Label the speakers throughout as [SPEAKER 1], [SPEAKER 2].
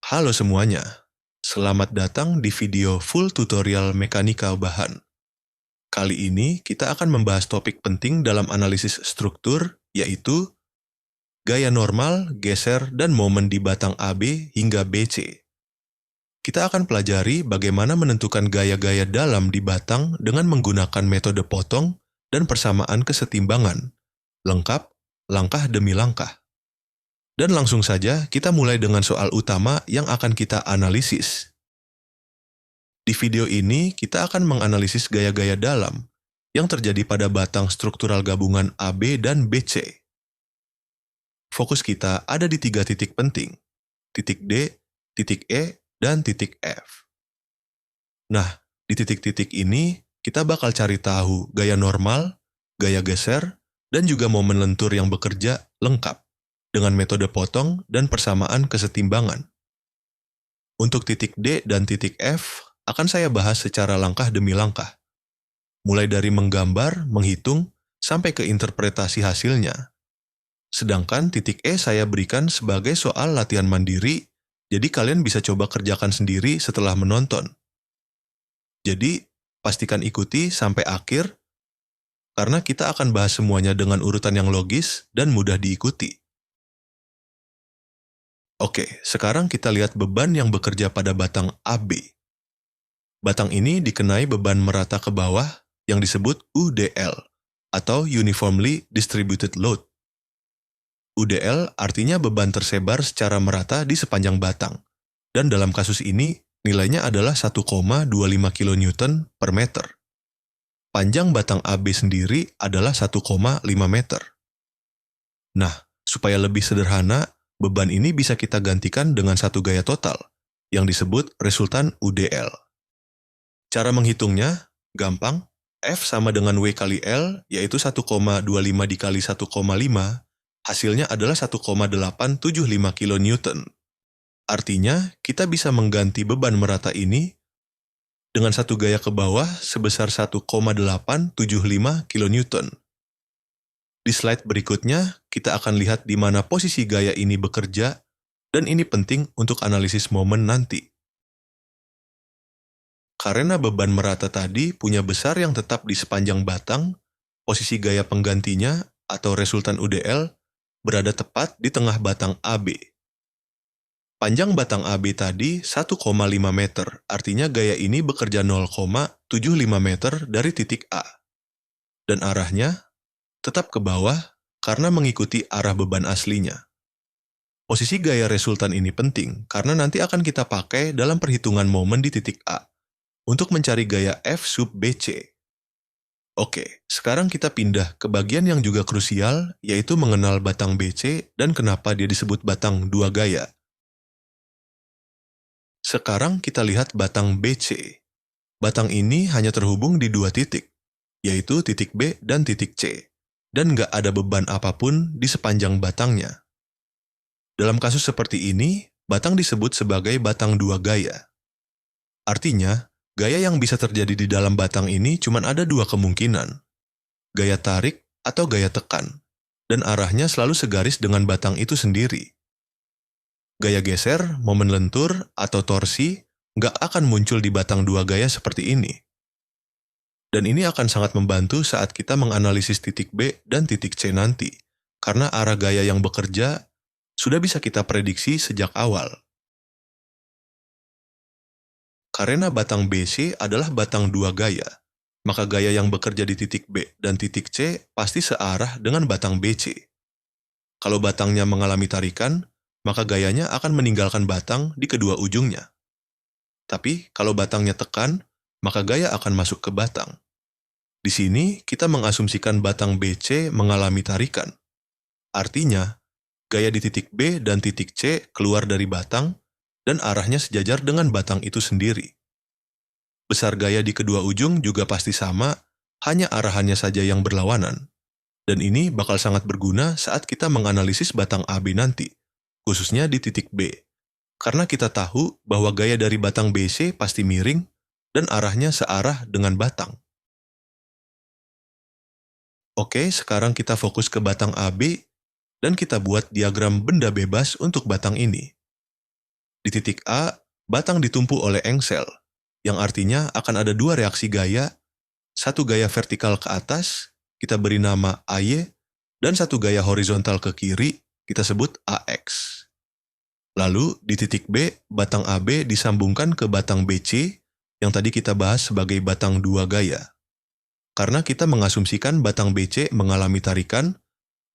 [SPEAKER 1] Halo semuanya, selamat datang di video full tutorial mekanika bahan. Kali ini kita akan membahas topik penting dalam analisis struktur, yaitu gaya normal, geser, dan momen di batang AB hingga BC. Kita akan pelajari bagaimana menentukan gaya-gaya dalam di batang dengan menggunakan metode potong dan persamaan kesetimbangan, lengkap, langkah demi langkah. Dan langsung saja kita mulai dengan soal utama yang akan kita analisis. Di video ini, kita akan menganalisis gaya-gaya dalam yang terjadi pada batang struktural gabungan AB dan BC. Fokus kita ada di 3 titik penting, titik D, titik E, dan titik F. Nah, di titik-titik ini, kita bakal cari tahu gaya normal, gaya geser, dan juga momen lentur yang bekerja lengkap dengan metode potong dan persamaan kesetimbangan. Untuk titik D dan titik F, akan saya bahas secara langkah demi langkah, mulai dari menggambar, menghitung, sampai ke interpretasi hasilnya. Sedangkan titik E saya berikan sebagai soal latihan mandiri, jadi kalian bisa coba kerjakan sendiri setelah menonton. Jadi, pastikan ikuti sampai akhir, karena kita akan bahas semuanya dengan urutan yang logis dan mudah diikuti. Oke, sekarang kita lihat beban yang bekerja pada batang AB. Batang ini dikenai beban merata ke bawah yang disebut UDL atau Uniformly Distributed Load. UDL artinya beban tersebar secara merata di sepanjang batang, dan dalam kasus ini nilainya adalah 1,25 kN per meter. Panjang batang AB sendiri adalah 1,5 meter. Nah, supaya lebih sederhana, beban ini bisa kita gantikan dengan satu gaya total, yang disebut resultan UDL. Cara menghitungnya gampang, F sama dengan W kali L, yaitu 1,25 dikali 1,5, hasilnya adalah 1,875 kN. Artinya, kita bisa mengganti beban merata ini dengan satu gaya ke bawah sebesar 1,875 kN. Di slide berikutnya, kita akan lihat di mana posisi gaya ini bekerja, dan ini penting untuk analisis momen nanti. Karena beban merata tadi punya besar yang tetap di sepanjang batang, posisi gaya penggantinya atau resultan UDL berada tepat di tengah batang AB. Panjang batang AB tadi 1,5 meter, artinya gaya ini bekerja 0,75 meter dari titik A. Dan arahnya tetap ke bawah karena mengikuti arah beban aslinya. Posisi gaya resultan ini penting karena nanti akan kita pakai dalam perhitungan momen di titik A untuk mencari gaya F sub BC. Oke, sekarang kita pindah ke bagian yang juga krusial, yaitu mengenal batang BC dan kenapa dia disebut batang dua gaya. Sekarang kita lihat batang BC. Batang ini hanya terhubung di dua titik, yaitu titik B dan titik C, dan nggak ada beban apapun di sepanjang batangnya. Dalam kasus seperti ini, batang disebut sebagai batang dua gaya. Artinya, gaya yang bisa terjadi di dalam batang ini cuma ada dua kemungkinan, gaya tarik atau gaya tekan, dan arahnya selalu segaris dengan batang itu sendiri. Gaya geser, momen lentur, atau torsi nggak akan muncul di batang dua gaya seperti ini. Dan ini akan sangat membantu saat kita menganalisis titik B dan titik C nanti, karena arah gaya yang bekerja sudah bisa kita prediksi sejak awal. Karena batang BC adalah batang dua gaya, maka gaya yang bekerja di titik B dan titik C pasti searah dengan batang BC. Kalau batangnya mengalami tarikan, maka gayanya akan meninggalkan batang di kedua ujungnya. Tapi kalau batangnya tekan, maka gaya akan masuk ke batang. Di sini kita mengasumsikan batang BC mengalami tarikan. Artinya, gaya di titik B dan titik C keluar dari batang dan arahnya sejajar dengan batang itu sendiri. Besar gaya di kedua ujung juga pasti sama, hanya arahannya saja yang berlawanan. Dan ini bakal sangat berguna saat kita menganalisis batang AB nanti, khususnya di titik B. Karena kita tahu bahwa gaya dari batang BC pasti miring dan arahnya searah dengan batang. Oke, sekarang kita fokus ke batang AB dan kita buat diagram benda bebas untuk batang ini. Di titik A, batang ditumpu oleh engsel, yang artinya akan ada dua reaksi gaya, satu gaya vertikal ke atas, kita beri nama AY, dan satu gaya horizontal ke kiri, kita sebut AX. Lalu, di titik B, batang AB disambungkan ke batang BC, yang tadi kita bahas sebagai batang dua gaya. Karena kita mengasumsikan batang BC mengalami tarikan,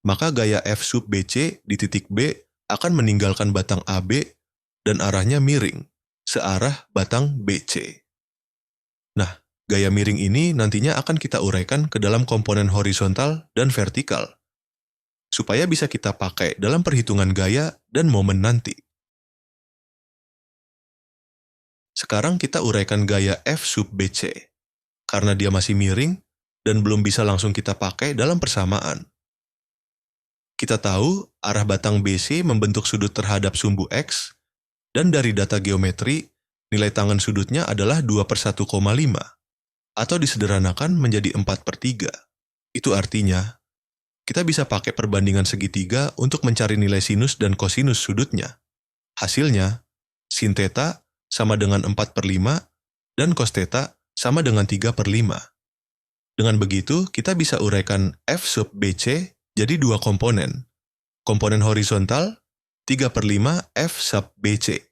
[SPEAKER 1] maka gaya F sub BC di titik B akan meninggalkan batang AB dan arahnya miring, searah batang BC. Nah, gaya miring ini nantinya akan kita uraikan ke dalam komponen horizontal dan vertikal, supaya bisa kita pakai dalam perhitungan gaya dan momen nanti. Sekarang kita uraikan gaya F sub BC, karena dia masih miring dan belum bisa langsung kita pakai dalam persamaan. Kita tahu arah batang BC membentuk sudut terhadap sumbu X, dan dari data geometri, nilai tangan sudutnya adalah 2/1,5, atau disederhanakan menjadi 4/3. Itu artinya, kita bisa pakai perbandingan segitiga untuk mencari nilai sinus dan kosinus sudutnya. Hasilnya, sin theta sama dengan 4/5, dan cos theta sama dengan 3/5. Dengan begitu, kita bisa uraikan F sub BC jadi dua komponen. Komponen horizontal, 3/5 F sub BC.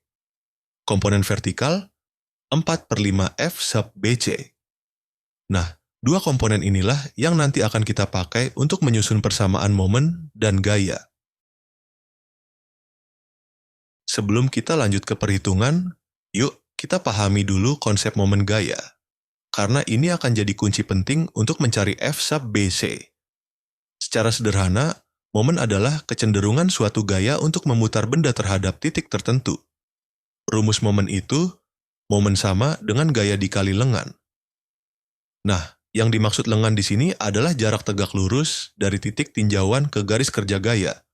[SPEAKER 1] Komponen vertikal, 4/5 F sub BC. Nah, dua komponen inilah yang nanti akan kita pakai untuk menyusun persamaan momen dan gaya. Sebelum kita lanjut ke perhitungan, yuk kita pahami dulu konsep momen gaya. Karena ini akan jadi kunci penting untuk mencari F sub BC. Secara sederhana, momen adalah kecenderungan suatu gaya untuk memutar benda terhadap titik tertentu. Rumus momen itu, momen sama dengan gaya dikali lengan. Nah, yang dimaksud lengan di sini adalah jarak tegak lurus dari titik tinjauan ke garis kerja gaya,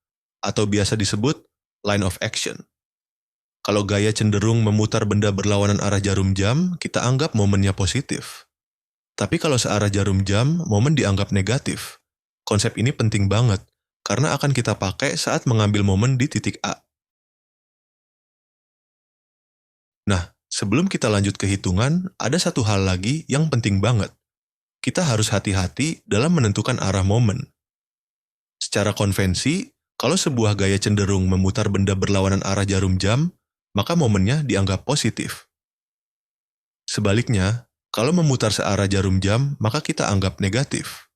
[SPEAKER 1] atau biasa disebut line of action. Kalau gaya cenderung memutar benda berlawanan arah jarum jam, kita anggap momennya positif. Tapi kalau searah jarum jam, momen dianggap negatif. Konsep ini penting banget, karena akan kita pakai saat mengambil momen di titik A. Nah, sebelum kita lanjut ke hitungan, ada satu hal lagi yang penting banget. Kita harus hati-hati dalam menentukan arah momen. Secara konvensi, kalau sebuah gaya cenderung memutar benda berlawanan arah jarum jam, maka momennya dianggap positif. Sebaliknya, kalau memutar searah jarum jam, maka kita anggap negatif.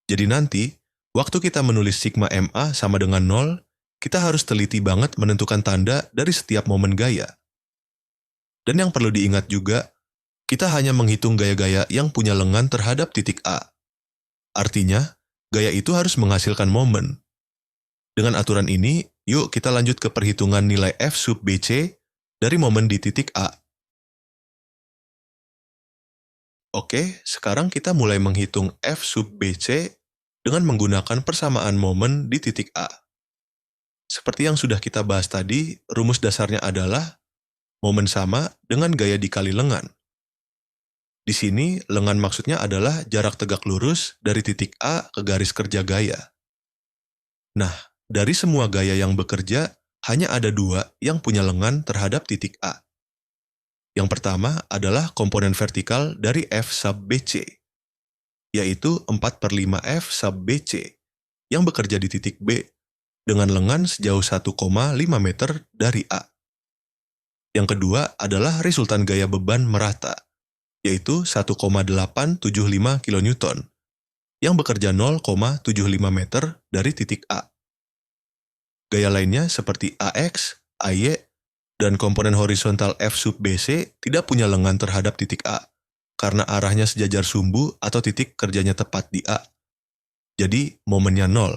[SPEAKER 1] Jadi nanti, waktu kita menulis sigma MA sama dengan 0, kita harus teliti banget menentukan tanda dari setiap momen gaya. Dan yang perlu diingat juga, kita hanya menghitung gaya-gaya yang punya lengan terhadap titik A. Artinya, gaya itu harus menghasilkan momen. Dengan aturan ini, yuk kita lanjut ke perhitungan nilai F sub BC dari momen di titik A. Oke, sekarang kita mulai menghitung F sub BC dengan menggunakan persamaan momen di titik A. Seperti yang sudah kita bahas tadi, rumus dasarnya adalah momen sama dengan gaya dikali lengan. Di sini, lengan maksudnya adalah jarak tegak lurus dari titik A ke garis kerja gaya. Nah, dari semua gaya yang bekerja, hanya ada dua yang punya lengan terhadap titik A. Yang pertama adalah komponen vertikal dari F sub BC, yaitu 4/5 F sub BC, yang bekerja di titik B, dengan lengan sejauh 1,5 meter dari A. Yang kedua adalah resultan gaya beban merata, yaitu 1,875 kN, yang bekerja 0,75 meter dari titik A. Gaya lainnya seperti AX, AY, dan komponen horizontal F sub BC tidak punya lengan terhadap titik A, karena arahnya sejajar sumbu atau titik kerjanya tepat di A. Jadi, momennya 0.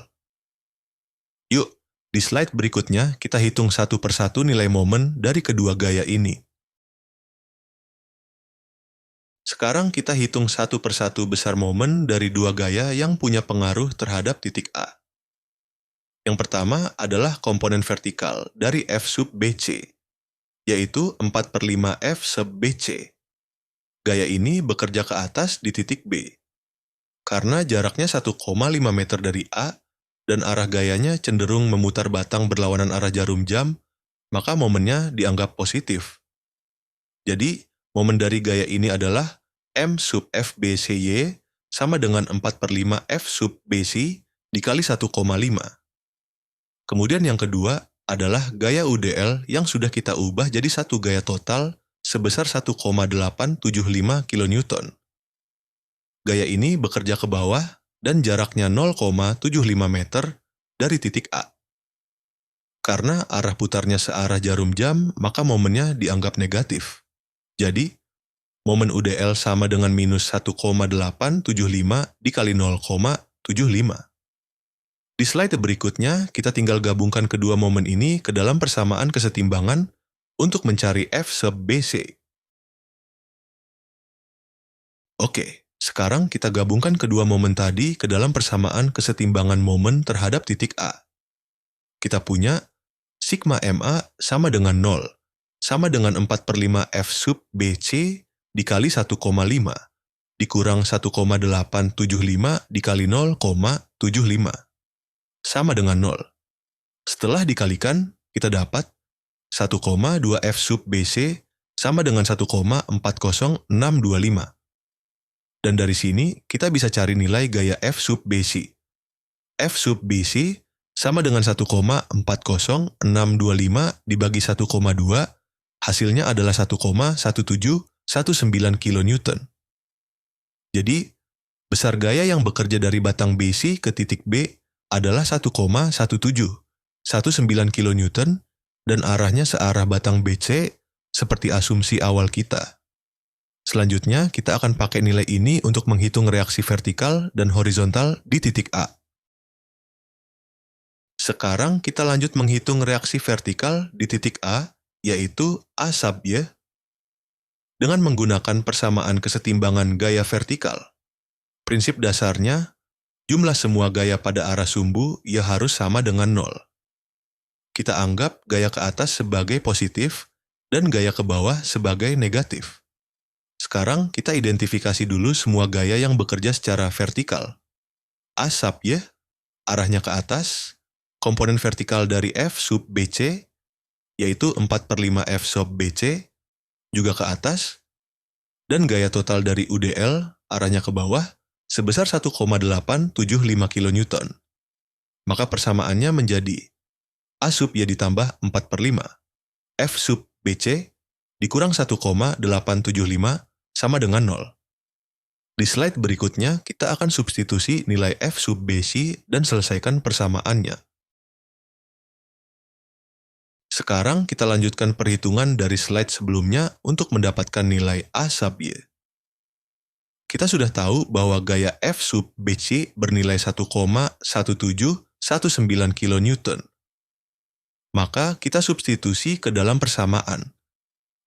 [SPEAKER 1] Yuk, di slide berikutnya kita hitung satu persatu nilai momen dari kedua gaya ini. Sekarang kita hitung satu persatu besar momen dari dua gaya yang punya pengaruh terhadap titik A. Yang pertama adalah komponen vertikal dari F sub BC, yaitu 4/5 F sub BC. Gaya ini bekerja ke atas di titik B. Karena jaraknya 1,5 meter dari A dan arah gayanya cenderung memutar batang berlawanan arah jarum jam, maka momennya dianggap positif. Jadi, momen dari gaya ini adalah M sub F BCY sama dengan 4/5 F sub BC dikali 1,5. Kemudian yang kedua adalah gaya UDL yang sudah kita ubah jadi satu gaya total sebesar 1,875 kN. Gaya ini bekerja ke bawah dan jaraknya 0,75 meter dari titik A. Karena arah putarnya searah jarum jam, maka momennya dianggap negatif. Jadi, momen UDL sama dengan minus 1,875 dikali 0,75. Di slide berikutnya, kita tinggal gabungkan kedua momen ini ke dalam persamaan kesetimbangan untuk mencari F sub BC. Oke, sekarang kita gabungkan kedua momen tadi ke dalam persamaan kesetimbangan momen terhadap titik A. Kita punya sigma MA sama dengan 0, sama dengan 4/5 F sub BC dikali 1,5, dikurang 1,875 dikali 0,75, sama dengan 0. Setelah dikalikan, kita dapat 1,2 F sub BC sama dengan 1,40625. Dan dari sini, kita bisa cari nilai gaya F sub BC. F sub BC sama dengan 1,40625 dibagi 1,2, hasilnya adalah 1,1719 kN. Jadi, besar gaya yang bekerja dari batang BC ke titik B adalah 1,1719 kN dan arahnya searah batang BC seperti asumsi awal kita. Selanjutnya, kita akan pakai nilai ini untuk menghitung reaksi vertikal dan horizontal di titik A. Sekarang kita lanjut menghitung reaksi vertikal di titik A, yaitu A sub Y, dengan menggunakan persamaan kesetimbangan gaya vertikal. Prinsip dasarnya, jumlah semua gaya pada arah sumbu ya harus sama dengan 0. Kita anggap gaya ke atas sebagai positif dan gaya ke bawah sebagai negatif. Sekarang kita identifikasi dulu semua gaya yang bekerja secara vertikal. A sub Y, arahnya ke atas, komponen vertikal dari F sub BC, yaitu 4/5 F sub BC, juga ke atas, dan gaya total dari UDL, arahnya ke bawah, sebesar 1,875 kN. Maka persamaannya menjadi A sub Y ditambah 4/5 F sub BC dikurang 1,875 sama dengan 0. Di slide berikutnya, kita akan substitusi nilai F sub BC dan selesaikan persamaannya. Sekarang kita lanjutkan perhitungan dari slide sebelumnya untuk mendapatkan nilai A sub Y. Kita sudah tahu bahwa gaya F sub BC bernilai 1,1719 kN. Maka kita substitusi ke dalam persamaan.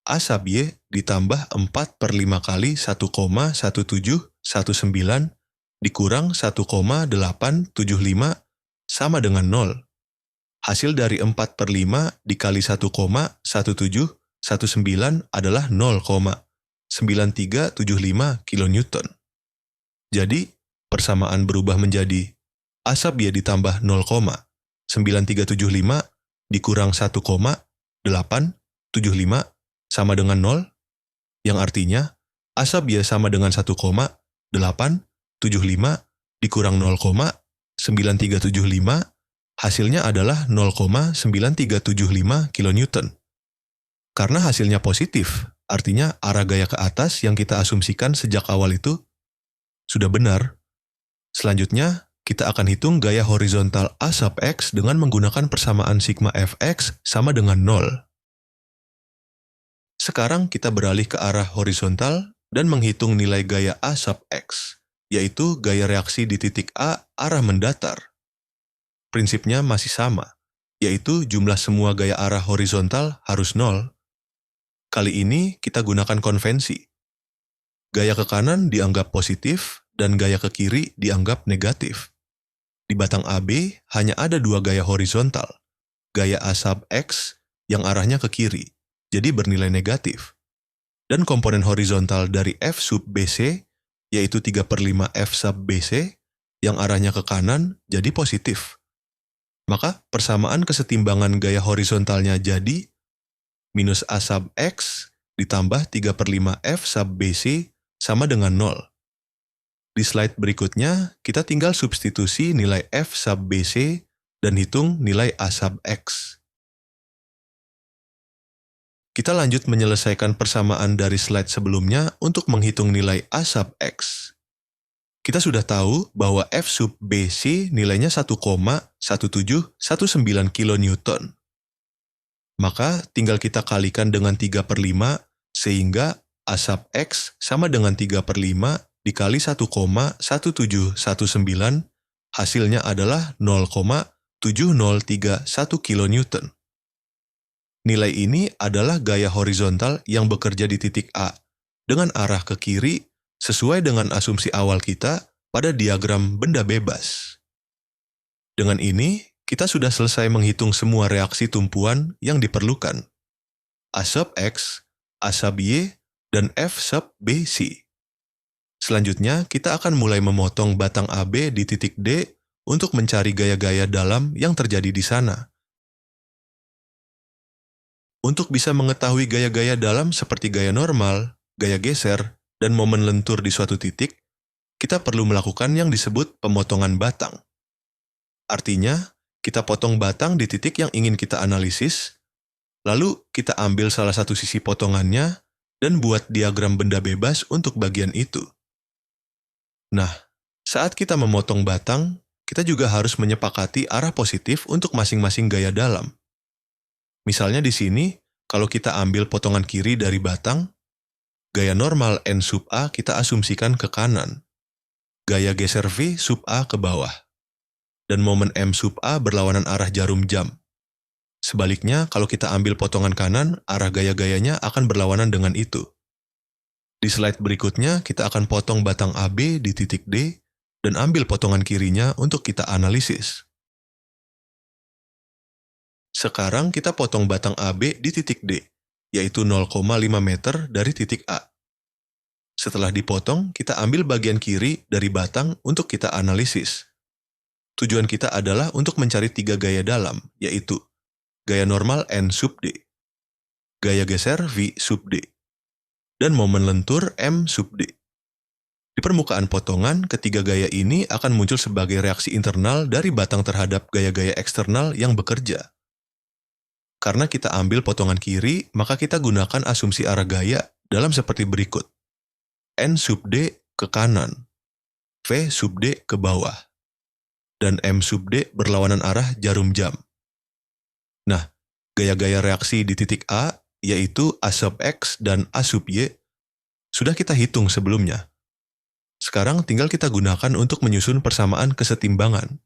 [SPEAKER 1] A sub Y ditambah 4/5 kali 1,1719 dikurang 1,875 sama dengan 0. Hasil dari 4/5 dikali 1,1719 adalah 0,9375 kN. Jadi, persamaan berubah menjadi A sub Y ditambah 0,9375 dikurang 1,875 sama dengan 0, yang artinya A sub Y sama dengan 1,875 dikurang 0,9375, hasilnya adalah 0,9375 kN. Karena hasilnya positif, artinya arah gaya ke atas yang kita asumsikan sejak awal itu sudah benar. Selanjutnya, kita akan hitung gaya horizontal A sub X dengan menggunakan persamaan sigma Fx sama dengan 0. Sekarang kita beralih ke arah horizontal dan menghitung nilai gaya A sub X, yaitu gaya reaksi di titik A arah mendatar. Prinsipnya masih sama, yaitu jumlah semua gaya arah horizontal harus 0. Kali ini kita gunakan konvensi. Gaya ke kanan dianggap positif dan gaya ke kiri dianggap negatif. Di batang AB hanya ada dua gaya horizontal, gaya A sub X yang arahnya ke kiri, jadi bernilai negatif. Dan komponen horizontal dari F sub BC, yaitu 3/5 F sub BC, yang arahnya ke kanan jadi positif. Maka persamaan kesetimbangan gaya horizontalnya jadi minus A sub X ditambah 3/5 F sub BC sama dengan 0. Di slide berikutnya, kita tinggal substitusi nilai F sub BC dan hitung nilai A sub X. Kita lanjut menyelesaikan persamaan dari slide sebelumnya untuk menghitung nilai A sub X. Kita sudah tahu bahwa F sub BC nilainya 1,1719 kN. Maka tinggal kita kalikan dengan 3/5 sehingga A sub X sama dengan 3/5 dikali 1,1719, hasilnya adalah 0,7031 kN. Nilai ini adalah gaya horizontal yang bekerja di titik A dengan arah ke kiri sesuai dengan asumsi awal kita pada diagram benda bebas. Dengan ini, kita sudah selesai menghitung semua reaksi tumpuan yang diperlukan. A sub X, A sub Y, dan F sub BC. Selanjutnya, kita akan mulai memotong batang AB di titik D untuk mencari gaya-gaya dalam yang terjadi di sana. Untuk bisa mengetahui gaya-gaya dalam seperti gaya normal, gaya geser, dan momen lentur di suatu titik, kita perlu melakukan yang disebut pemotongan batang. Artinya, kita potong batang di titik yang ingin kita analisis, lalu kita ambil salah satu sisi potongannya dan buat diagram benda bebas untuk bagian itu. Nah, saat kita memotong batang, kita juga harus menyepakati arah positif untuk masing-masing gaya dalam. Misalnya di sini, kalau kita ambil potongan kiri dari batang, gaya normal N sub A kita asumsikan ke kanan, gaya geser V sub A ke bawah, dan momen M sub A berlawanan arah jarum jam. Sebaliknya, kalau kita ambil potongan kanan, arah gaya-gayanya akan berlawanan dengan itu. Di slide berikutnya, kita akan potong batang AB di titik D dan ambil potongan kirinya untuk kita analisis. Sekarang kita potong batang AB di titik D, yaitu 0,5 meter dari titik A. Setelah dipotong, kita ambil bagian kiri dari batang untuk kita analisis. Tujuan kita adalah untuk mencari 3 gaya dalam, yaitu gaya normal N sub D, gaya geser V sub D, dan momen lentur M sub D. Di permukaan potongan, ketiga gaya ini akan muncul sebagai reaksi internal dari batang terhadap gaya-gaya eksternal yang bekerja. Karena kita ambil potongan kiri, maka kita gunakan asumsi arah gaya dalam seperti berikut. N sub D ke kanan, V sub D ke bawah, dan M sub D berlawanan arah jarum jam. Nah, gaya-gaya reaksi di titik A, yaitu A sub X dan A sub Y, sudah kita hitung sebelumnya. Sekarang tinggal kita gunakan untuk menyusun persamaan kesetimbangan.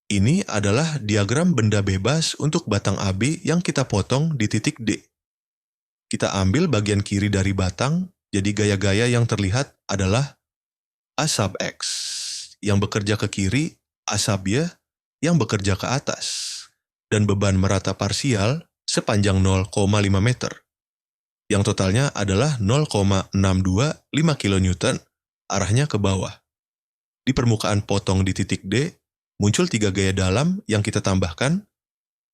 [SPEAKER 1] Ini adalah diagram benda bebas untuk batang AB yang kita potong di titik D. Kita ambil bagian kiri dari batang, jadi gaya-gaya yang terlihat adalah A sub X yang bekerja ke kiri, A sub Y yang bekerja ke atas, dan beban merata parsial sepanjang 0,5 meter. Yang totalnya adalah 0,625 kN, arahnya ke bawah. Di permukaan potong di titik D, muncul 3 gaya dalam yang kita tambahkan.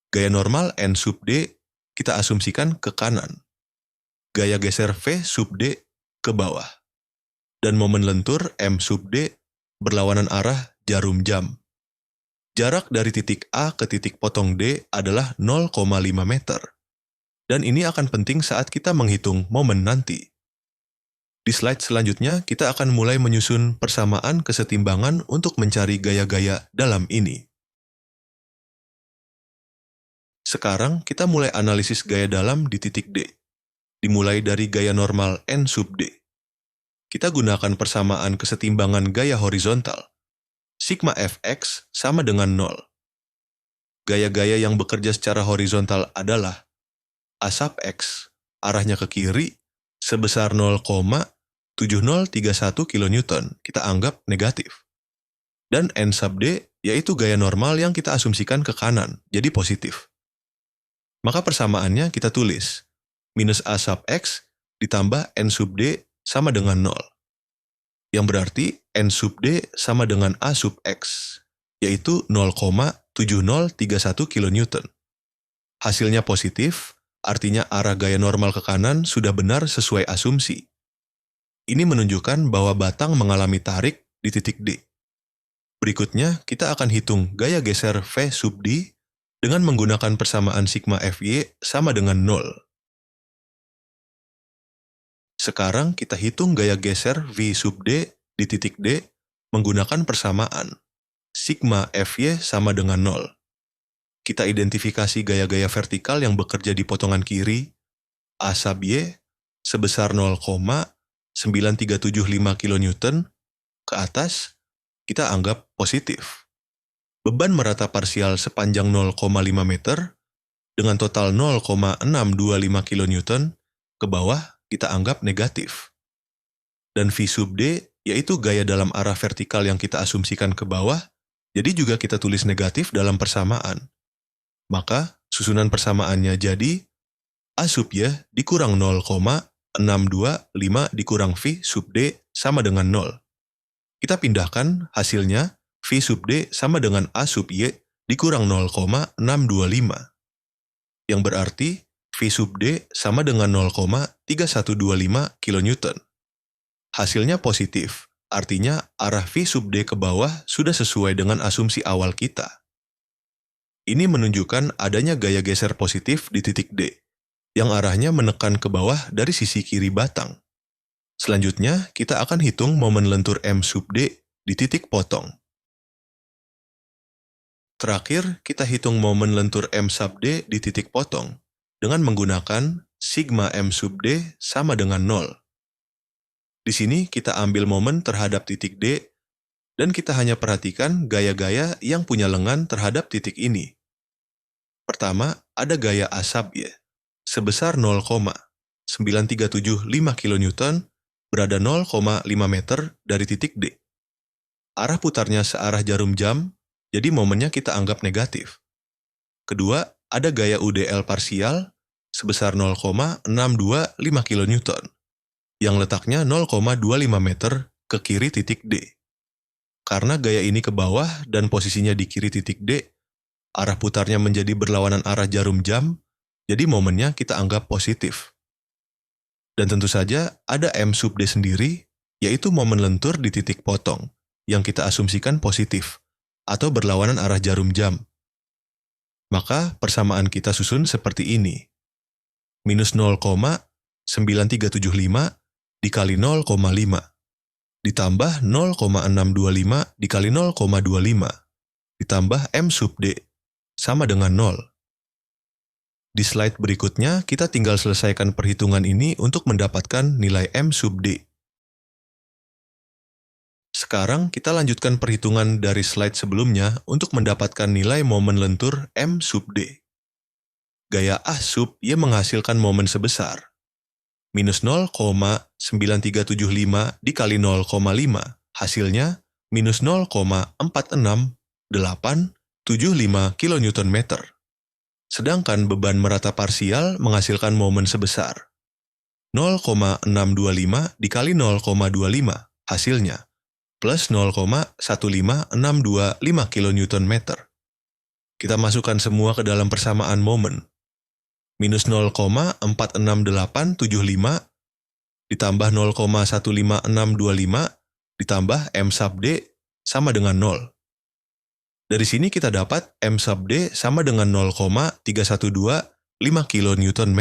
[SPEAKER 1] Gaya normal N sub D kita asumsikan ke kanan. Gaya geser V sub D ke bawah. Dan momen lentur M sub D berlawanan arah jarum jam. Jarak dari titik A ke titik potong D adalah 0,5 meter. Dan ini akan penting saat kita menghitung momen nanti. Di slide selanjutnya, kita akan mulai menyusun persamaan kesetimbangan untuk mencari gaya-gaya dalam ini. Sekarang, kita mulai analisis gaya dalam di titik D, dimulai dari gaya normal N sub D. Kita gunakan persamaan kesetimbangan gaya horizontal. Sigma Fx sama dengan 0. Gaya-gaya yang bekerja secara horizontal adalah A sub X, arahnya ke kiri, sebesar 0,7031 kN, kita anggap negatif. Dan N sub D, yaitu gaya normal yang kita asumsikan ke kanan, jadi positif. Maka persamaannya kita tulis, minus A sub X ditambah N sub D sama dengan 0. Yang berarti N sub D sama dengan A sub X, yaitu 0,7031 kN. Hasilnya positif, artinya arah gaya normal ke kanan sudah benar sesuai asumsi. Ini menunjukkan bahwa batang mengalami tarik di titik D. Berikutnya, kita akan hitung gaya geser V sub D dengan menggunakan persamaan sigma Fy sama dengan 0. Sekarang kita hitung gaya geser V sub D di titik D menggunakan persamaan sigma Fy sama dengan 0. Kita identifikasi gaya-gaya vertikal yang bekerja di potongan kiri, A sub Y, sebesar 0,9375 kN, ke atas, kita anggap positif. Beban merata parsial sepanjang 0,5 meter, dengan total 0,625 kN, ke bawah kita anggap negatif. Dan V sub D, yaitu gaya dalam arah vertikal yang kita asumsikan ke bawah, jadi juga kita tulis negatif dalam persamaan. Maka, susunan persamaannya jadi A sub Y dikurang 0,625 dikurang V sub D sama dengan 0. Kita pindahkan hasilnya V sub D sama dengan A sub Y dikurang 0,625. Yang berarti V sub D sama dengan 0,3125 kN. Hasilnya positif, artinya arah V sub D ke bawah sudah sesuai dengan asumsi awal kita. Ini menunjukkan adanya gaya geser positif di titik D, yang arahnya menekan ke bawah dari sisi kiri batang. Selanjutnya, kita akan hitung momen lentur M sub D di titik potong. Terakhir, kita hitung momen lentur M sub D di titik potong dengan menggunakan sigma M sub D sama dengan 0. Di sini kita ambil momen terhadap titik D, dan kita hanya perhatikan gaya-gaya yang punya lengan terhadap titik ini. Pertama, ada gaya A sub Y, sebesar 0,9375 kN, berada 0,5 meter dari titik D. Arah putarnya searah jarum jam, jadi momennya kita anggap negatif. Kedua, ada gaya UDL parsial, sebesar 0,625 kN, yang letaknya 0,25 meter ke kiri titik D. Karena gaya ini ke bawah dan posisinya di kiri titik D, arah putarnya menjadi berlawanan arah jarum jam, jadi momennya kita anggap positif. Dan tentu saja ada M sub D sendiri, yaitu momen lentur di titik potong, yang kita asumsikan positif, atau berlawanan arah jarum jam. Maka persamaan kita susun seperti ini. Minus 0,9375 dikali 0,5 ditambah 0,625 dikali 0,25 ditambah M sub D sama dengan 0. Di slide berikutnya, kita tinggal selesaikan perhitungan ini untuk mendapatkan nilai M sub D. Sekarang kita lanjutkan perhitungan dari slide sebelumnya untuk mendapatkan nilai momen lentur M sub D. Gaya A sub Y menghasilkan momen sebesar minus 0,9375 dikali 0,5, hasilnya minus 0,46875 kN. Sedangkan beban merata parsial menghasilkan momen sebesar 0,625 dikali 0,25, hasilnya plus 0,15625 kN. Kita masukkan semua ke dalam persamaan momen. Minus 0,46875 ditambah 0,15625 ditambah M sub D sama dengan 0. Dari sini kita dapat M sub D sama dengan 0,3125 kN.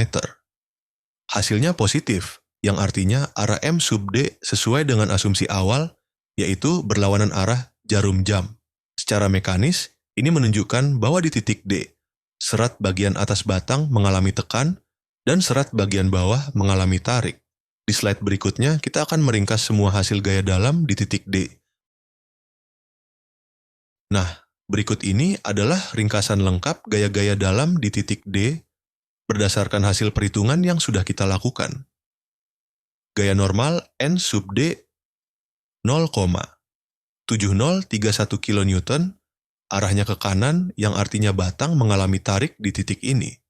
[SPEAKER 1] Hasilnya positif, yang artinya arah M sub D sesuai dengan asumsi awal, yaitu berlawanan arah jarum jam. Secara mekanis, ini menunjukkan bahwa di titik D, serat bagian atas batang mengalami tekan, dan serat bagian bawah mengalami tarik. Di slide berikutnya, kita akan meringkas semua hasil gaya dalam di titik D. Nah, berikut ini adalah ringkasan lengkap gaya-gaya dalam di titik D berdasarkan hasil perhitungan yang sudah kita lakukan. Gaya normal N sub D 0,7031 kN, arahnya ke kanan yang artinya batang mengalami tarik di titik ini.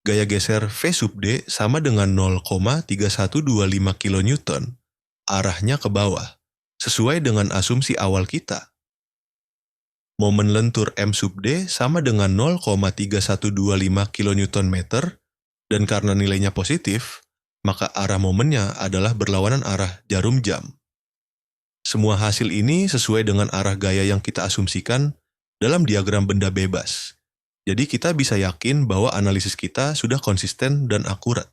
[SPEAKER 1] Gaya geser V sub D sama dengan 0,3125 kN, arahnya ke bawah, sesuai dengan asumsi awal kita. Momen lentur M sub D sama dengan 0,3125 kN/meter, dan karena nilainya positif, maka arah momennya adalah berlawanan arah jarum jam. Semua hasil ini sesuai dengan arah gaya yang kita asumsikan dalam diagram benda bebas. Jadi kita bisa yakin bahwa analisis kita sudah konsisten dan akurat.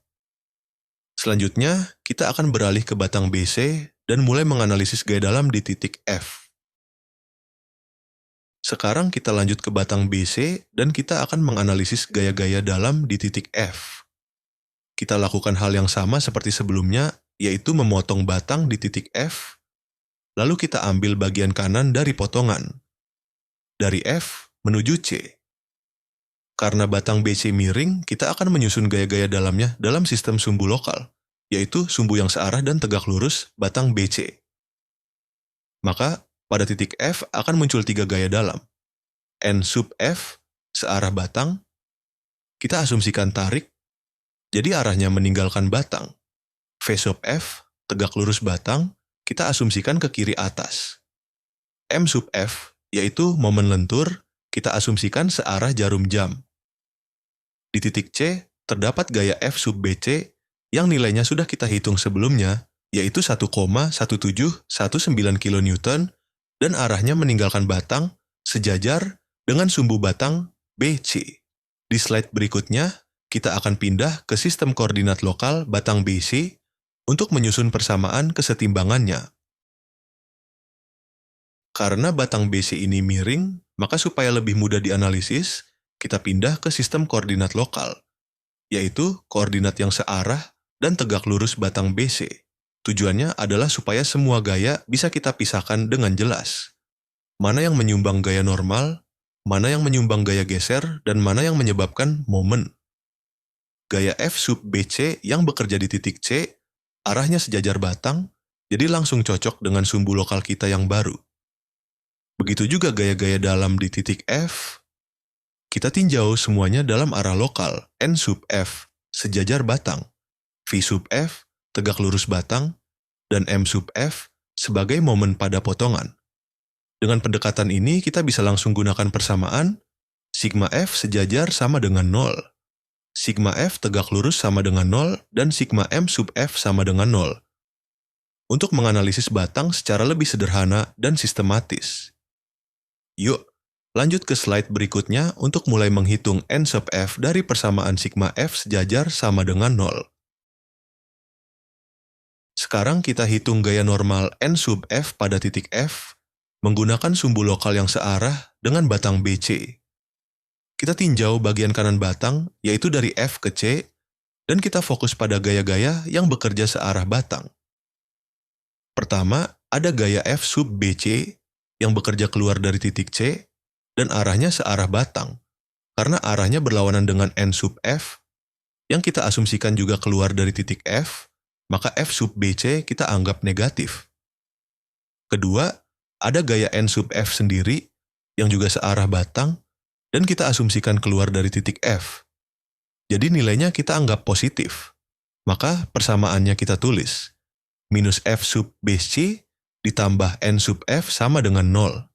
[SPEAKER 1] Selanjutnya, kita akan beralih ke batang BC dan mulai menganalisis gaya dalam di titik F. Sekarang kita lanjut ke batang BC dan kita akan menganalisis gaya-gaya dalam di titik F. Kita lakukan hal yang sama seperti sebelumnya, yaitu memotong batang di titik F, lalu kita ambil bagian kanan dari potongan, dari F menuju C. Karena batang BC miring, kita akan menyusun gaya-gaya dalamnya dalam sistem sumbu lokal, yaitu sumbu yang searah dan tegak lurus batang BC. Maka, pada titik F akan muncul 3 gaya dalam. N sub F, searah batang, kita asumsikan tarik, jadi arahnya meninggalkan batang. V sub F, tegak lurus batang, kita asumsikan ke kiri atas. M sub F, yaitu momen lentur, kita asumsikan searah jarum jam. Di titik C, terdapat gaya F sub BC yang nilainya sudah kita hitung sebelumnya, yaitu 1,1719 kN, dan arahnya meninggalkan batang sejajar dengan sumbu batang BC. Di slide berikutnya, kita akan pindah ke sistem koordinat lokal batang BC untuk menyusun persamaan kesetimbangannya. Karena batang BC ini miring, maka supaya lebih mudah dianalisis, kita pindah ke sistem koordinat lokal, yaitu koordinat yang searah dan tegak lurus batang BC. Tujuannya adalah supaya semua gaya bisa kita pisahkan dengan jelas. Mana yang menyumbang gaya normal, mana yang menyumbang gaya geser, dan mana yang menyebabkan momen. Gaya F sub BC yang bekerja di titik C, arahnya sejajar batang, jadi langsung cocok dengan sumbu lokal kita yang baru. Begitu juga gaya-gaya dalam di titik F, kita tinjau semuanya dalam arah lokal N sub F, sejajar batang, V sub F, tegak lurus batang, dan M sub F sebagai momen pada potongan. Dengan pendekatan ini, kita bisa langsung gunakan persamaan sigma F sejajar sama dengan 0, sigma F tegak lurus sama dengan 0, dan sigma M sub F sama dengan 0, untuk menganalisis batang secara lebih sederhana dan sistematis. Yuk, lanjut ke slide berikutnya untuk mulai menghitung N sub F dari persamaan sigma F sejajar sama dengan 0. Sekarang kita hitung gaya normal N sub F pada titik F menggunakan sumbu lokal yang searah dengan batang BC. Kita tinjau bagian kanan batang, yaitu dari F ke C, dan kita fokus pada gaya-gaya yang bekerja searah batang. Pertama, ada gaya F sub BC yang bekerja keluar dari titik C, dan arahnya searah batang, karena arahnya berlawanan dengan N sub F, yang kita asumsikan juga keluar dari titik F, maka F sub BC kita anggap negatif. Kedua, ada gaya N sub F sendiri yang juga searah batang dan kita asumsikan keluar dari titik F. Jadi nilainya kita anggap positif. Maka persamaannya kita tulis. Minus F sub BC ditambah N sub F sama dengan 0.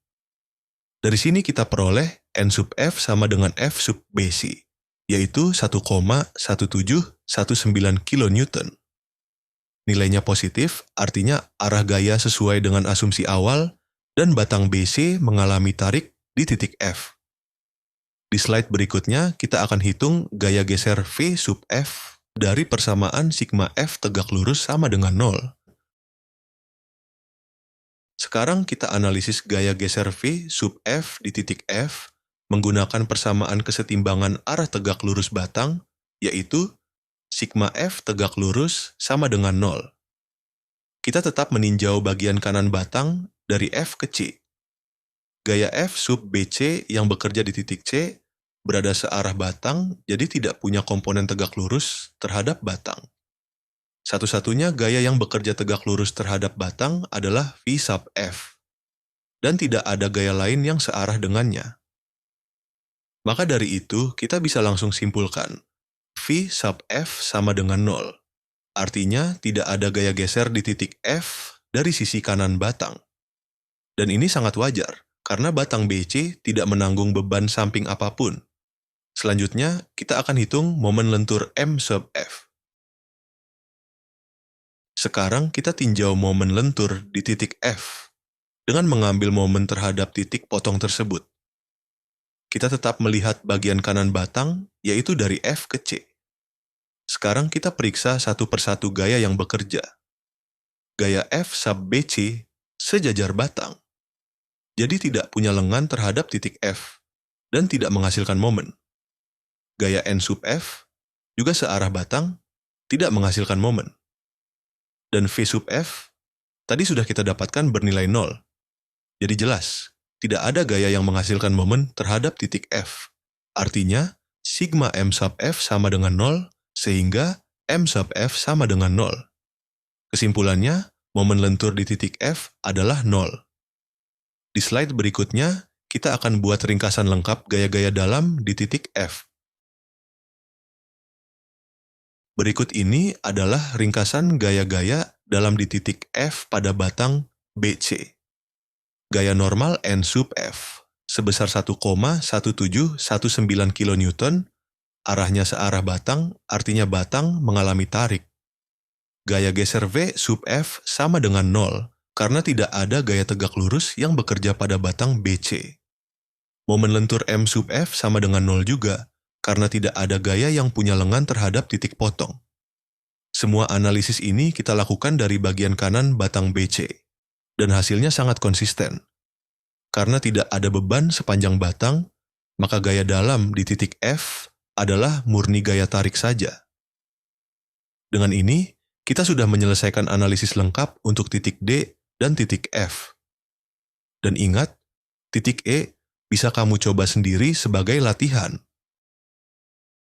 [SPEAKER 1] Dari sini kita peroleh N sub F sama dengan F sub BC, yaitu 1,1719 kN. Nilainya positif, artinya arah gaya sesuai dengan asumsi awal dan batang BC mengalami tarik di titik F. Di slide berikutnya, kita akan hitung gaya geser V sub F dari persamaan sigma F tegak lurus sama dengan 0. Sekarang kita analisis gaya geser V sub F di titik F menggunakan persamaan kesetimbangan arah tegak lurus batang, yaitu sigma F tegak lurus sama dengan 0. Kita tetap meninjau bagian kanan batang dari F ke C. Gaya F sub BC yang bekerja di titik C berada searah batang, jadi tidak punya komponen tegak lurus terhadap batang. Satu-satunya gaya yang bekerja tegak lurus terhadap batang adalah V sub F, dan tidak ada gaya lain yang searah dengannya. Maka dari itu, kita bisa langsung simpulkan, V sub F sama dengan 0. Artinya, tidak ada gaya geser di titik F dari sisi kanan batang. Dan ini sangat wajar, karena batang BC tidak menanggung beban samping apapun. Selanjutnya, kita akan hitung momen lentur M sub F. Sekarang kita tinjau momen lentur di titik F dengan mengambil momen terhadap titik potong tersebut. Kita tetap melihat bagian kanan batang, yaitu dari F ke C. Sekarang kita periksa satu persatu gaya yang bekerja. Gaya F sub BC sejajar batang, jadi tidak punya lengan terhadap titik F dan tidak menghasilkan momen. Gaya N sub F juga searah batang, tidak menghasilkan momen. Dan V sub F tadi sudah kita dapatkan bernilai 0. Jadi jelas, tidak ada gaya yang menghasilkan momen terhadap titik F. Artinya, sigma M sub F sama dengan 0, sehingga M sub F sama dengan 0. Kesimpulannya, momen lentur di titik F adalah 0. Di slide berikutnya, kita akan buat ringkasan lengkap gaya-gaya dalam di titik F. Berikut ini adalah ringkasan gaya-gaya dalam di titik F pada batang BC. Gaya normal N sub F sebesar 1,1719 kN, arahnya searah batang, artinya batang mengalami tarik. Gaya geser V sub F sama dengan 0, karena tidak ada gaya tegak lurus yang bekerja pada batang BC. Momen lentur M sub F sama dengan 0 juga, karena tidak ada gaya yang punya lengan terhadap titik potong. Semua analisis ini kita lakukan dari bagian kanan batang BC, dan hasilnya sangat konsisten. Karena tidak ada beban sepanjang batang, maka gaya dalam di titik F adalah murni gaya tarik saja. Dengan ini, kita sudah menyelesaikan analisis lengkap untuk titik D dan titik F. Dan ingat, titik E bisa kamu coba sendiri sebagai latihan.